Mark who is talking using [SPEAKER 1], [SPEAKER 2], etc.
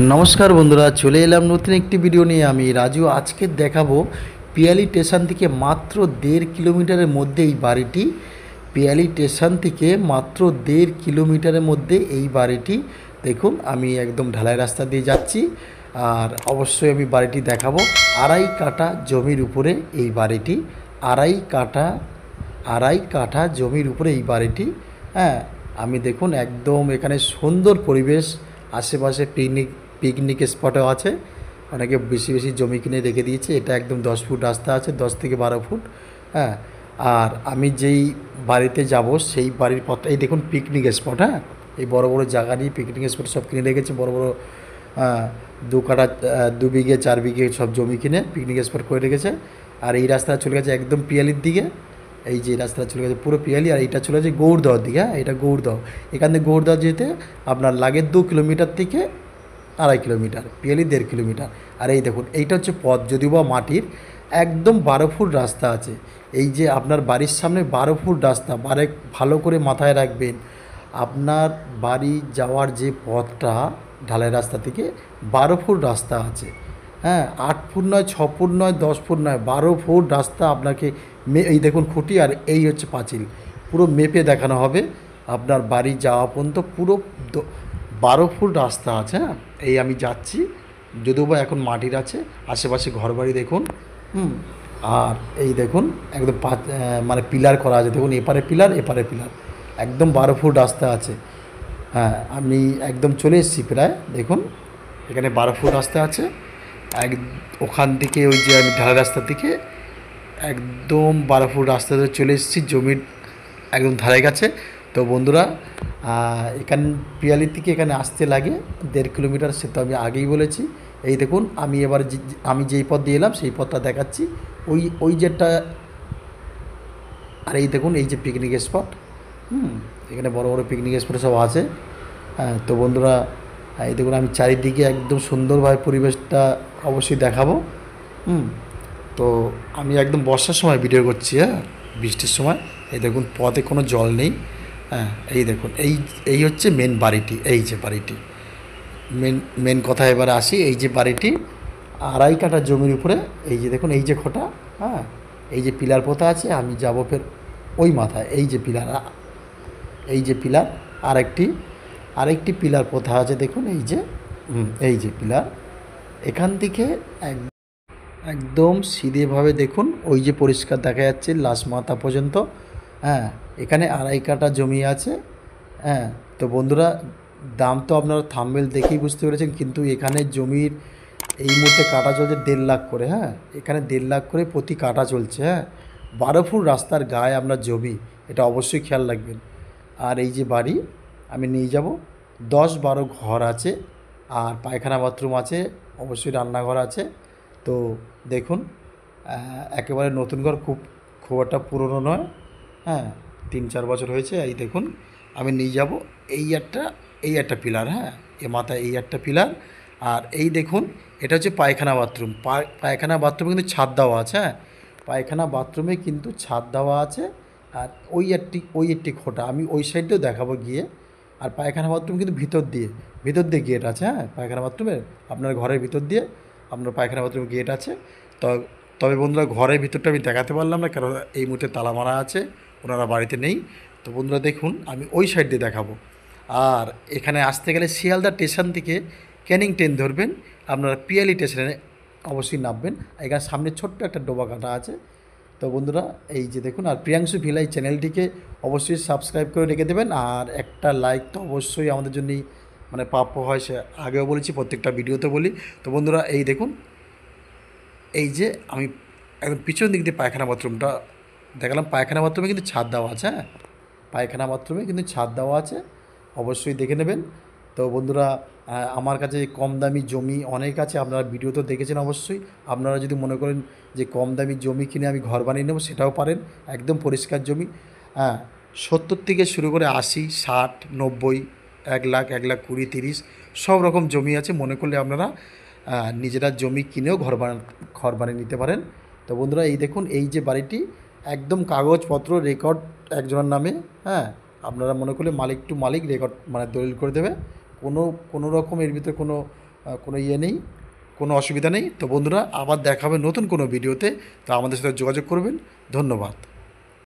[SPEAKER 1] নমস্কার বন্ধুরা, চলে এলাম নতুন একটি ভিডিও নিয়ে। আমি রাজু। আজকে দেখাবো পিয়ালি স্টেশন থেকে মাত্র 1.5 কিলোমিটারের মধ্যে এই বাড়িটি। পিয়ালি স্টেশন থেকে মাত্র 1.5 কিলোমিটারের মধ্যে এই বাড়িটি। দেখুন, আমি একদম ঢালাই রাস্তা দিয়ে যাচ্ছি, আর অবশ্যই আমি বাড়িটি দেখাবো। 2.5 কাঠা জমির উপরে এই বাড়িটি। আড়াই কাঠা জমির উপরে এই বাড়িটি। হ্যাঁ, আমি দেখুন একদম এখানে সুন্দর পরিবেশ। আশেপাশে পিকনিক স্পটও আছে। অনেকে বেশি বেশি জমি কিনে রেখে দিয়েছে। এটা একদম 10 ফুট রাস্তা আছে, 10 থেকে 12 ফুট। হ্যাঁ, আর আমি যেই বাড়িতে যাব সেই বাড়ির পথ, এই দেখুন পিকনিক স্পট। হ্যাঁ, এই বড় বড় জায়গা নিয়ে পিকনিক স্পট সব কিনে রেখেছে। বড় বড় 2 কাঠা 2 বিঘে 4 বিঘে সব জমি কিনে পিকনিক স্পট করে রেখেছে। আর এই রাস্তা চলে গেছে একদম পিয়ালির দিকে। এই যে রাস্তা চলে গেছে পুরো পিয়ালি, আর এইটা চলে গেছে গৌড়দহর দিকে। হ্যাঁ, এটা গৌড়দহ। এখান থেকে গৌড়দহ যেতে আপনার লাগে 2 কিলোমিটার থেকে 2.5 কিলোমিটার, পিয়ালি 1.5 কিলোমিটার। আর এই দেখুন, এইটা হচ্ছে পথ, যদিও বা মাটির। একদম 12 ফুট রাস্তা আছে। এই যে আপনার বাড়ির সামনে 12 ফুট রাস্তা। ভালো করে মাথায় রাখবেন, আপনার বাড়ি যাওয়ার যে পথটা ঢালাই রাস্তা থেকে 12 ফুট রাস্তা আছে। হ্যাঁ, 8 ফুট নয়, 6 ফুট নয়, 10 ফুট নয়, 12 ফুট রাস্তা আপনাকে। এই দেখুন খুঁটি, আর এই হচ্ছে পাঁচিল। পুরো মেপে দেখানো হবে আপনার বাড়ি যাওয়া পর্যন্ত। পুরো 12 ফুট রাস্তা আছে। হ্যাঁ, এই আমি যাচ্ছি, যদিও বা এখন মাটির আছে। আশেপাশে ঘরবাড়ি দেখুন। আর এই দেখুন একদম মানে পিলার করা আছে। দেখুন এপারে পিলার, এপারে পিলার। একদম 12 ফুট রাস্তা আছে। হ্যাঁ, আমি একদম চলে এসেছি প্রায়। দেখুন এখানে 12 ফুট রাস্তা আছে। এক ওখান থেকে ওই যে আমি ঢালাই রাস্তা থেকে একদম 12 ফুট রাস্তা ধরে চলে এসেছি জমির একদম ধারে কাছে। তো বন্ধুরা, এখান পিয়ালির থেকে এখানে আসতে লাগে 1.5 কিলোমিটার, সে তো আমি আগেই বলেছি। এই দেখুন, আমি এবার আমি যেই পথ দিয়ে এলাম সেই পথটা দেখাচ্ছি। ওই যেটা, আর এই দেখুন এই যে পিকনিক স্পট। এখানে বড় বড় পিকনিক স্পট সব আছে। হ্যাঁ, তো বন্ধুরা, এই দেখুন আমি চারিদিকে একদম সুন্দরভাবে পরিবেশটা অবশ্যই দেখাবো। তো আমি একদম বর্ষার সময় ভিডিও করছি। হ্যাঁ, বৃষ্টির সময়। এই দেখুন পথে কোনো জল নেই। হ্যাঁ, এই দেখুন এই এই হচ্ছে মেন বাড়িটি। এই যে বাড়িটি, মেন কথা এবারে আসি। এই যে বাড়িটি 2.5 কাঠা জমির উপরে। এই যে দেখুন এই যে খোটা। হ্যাঁ, এই যে পিলার পোতা আছে। আমি যাব ফের ওই মাথায়। এই যে পিলার, এই যে পিলার, আরেকটি আরেকটি পিলার পোতা আছে। দেখুন এই যে এই যে পিলার। এখান থেকে একদম সিধেভাবে দেখুন ওই যে পরিষ্কার দেখা যাচ্ছে লাশ মাথা পর্যন্ত। হ্যাঁ, এখানে 2.5 কাঠা জমি আছে। হ্যাঁ, তো বন্ধুরা, দাম তো আপনারা থাম্বনেল দেখেই বুঝতে পেরেছেন, কিন্তু এখানে জমির এই মুহূর্তে কাটা চলছে 1.5 লাখ করে। হ্যাঁ, এখানে 1.5 লাখ করে প্রতি কাটা চলছে। হ্যাঁ, 12 ফুট রাস্তার গায়ে আমরা জমি, এটা অবশ্যই খেয়াল রাখবেন। আর এই যে বাড়ি আমি নিয়ে যাব, 10-12 ঘর আছে, আর পায়খানা বাথরুম আছে, অবশ্যই রান্নাঘর আছে। তো দেখুন, একেবারে নতুন ঘর, খুব খুব একটা পুরনো নয়। হ্যাঁ, 3-4 বছর হয়েছে। এই দেখুন আমি নিয়ে যাব। এই একটা পিলার। হ্যাঁ, এ মাথায় এই একটা পিলার। আর এই দেখুন, এটা হচ্ছে পায়খানা বাথরুম। পায়খানা বাথরুমে কিন্তু ছাদ দেওয়া আছে। হ্যাঁ, পায়খানা বাথরুমে কিন্তু ছাদ দেওয়া আছে। আর ওই একটি খোটা আমি ওই সাইডেও দেখাবো গিয়ে। আর পায়খানা বাথরুম কিন্তু ভিতর দিয়ে গেট আছে। হ্যাঁ, পায়খানা বাথরুমের আপনার ঘরের ভিতর দিয়ে আপনার পায়খানা বাথরুমে গেট আছে। তো তবে বন্ধুরা, ঘরের ভিতরটা আমি দেখাতে পারলাম না, কারণ এই মুহূর্তে তালা মারা আছে, ওনারা বাড়িতে নেই। তো বন্ধুরা দেখুন, আমি ওই সাইড দিয়ে দেখাবো। আর এখানে আসতে গেলে শিয়ালদা স্টেশন থেকে ক্যানিং ট্রেন ধরবেন, আপনারা পিয়ালি স্টেশনে অবশ্যই নামবেন। এখানে সামনে ছোট্ট একটা ডোবা কাটা আছে। তো বন্ধুরা, এই যে দেখুন, আর প্রিয়াংশু ভিলাই চ্যানেলটিকে অবশ্যই সাবস্ক্রাইব করে রেখে দেবেন। আর একটা লাইক তো অবশ্যই আমাদের জন্যই মানে প্রাপ্য হয়, সে আগেও বলেছি, প্রত্যেকটা ভিডিওতে বলি। তো বন্ধুরা, এই দেখুন, এই যে আমি একদম পিছন দিক দিয়ে পায়খানা বাথরুমটা দেখালাম। পায়খানা বাথরুমে কিন্তু ছাদ দেওয়া আছে। হ্যাঁ, পায়খানা বাথরুমে কিন্তু ছাদ দেওয়া আছে, অবশ্যই দেখে নেবেন। তো বন্ধুরা, আমার কাছে কম দামি জমি অনেক আছে, আপনারা ভিডিও তো দেখেছেন অবশ্যই। আপনারা যদি মনে করেন যে কম দামি জমি কিনে আমি ঘর বানিয়ে নেবো, সেটাও পারেন। একদম পরিষ্কার জমি। হ্যাঁ, 70 থেকে শুরু করে 80, 60, 90, 1 লাখ, 1,20,000, 30 সব রকম জমি আছে। মনে করলে আপনারা নিজেরা জমি কিনেও ঘর বানিয়ে নিতে পারেন। তো বন্ধুরা, এই দেখুন এই যে বাড়িটি, একদম কাগজপত্র রেকর্ড একজনের নামে। হ্যাঁ, আপনারা মনে করলে মালিক টু মালিক রেকর্ড মানে দলিল করে দেবে। কোনো রকম এর ভিতরে কোনো কোনো ইয়ে নেই, কোনো অসুবিধা নেই। তো বন্ধুরা, আবার দেখা হবে নতুন কোনো ভিডিওতে। তো আমাদের সাথে যোগাযোগ করবেন। ধন্যবাদ।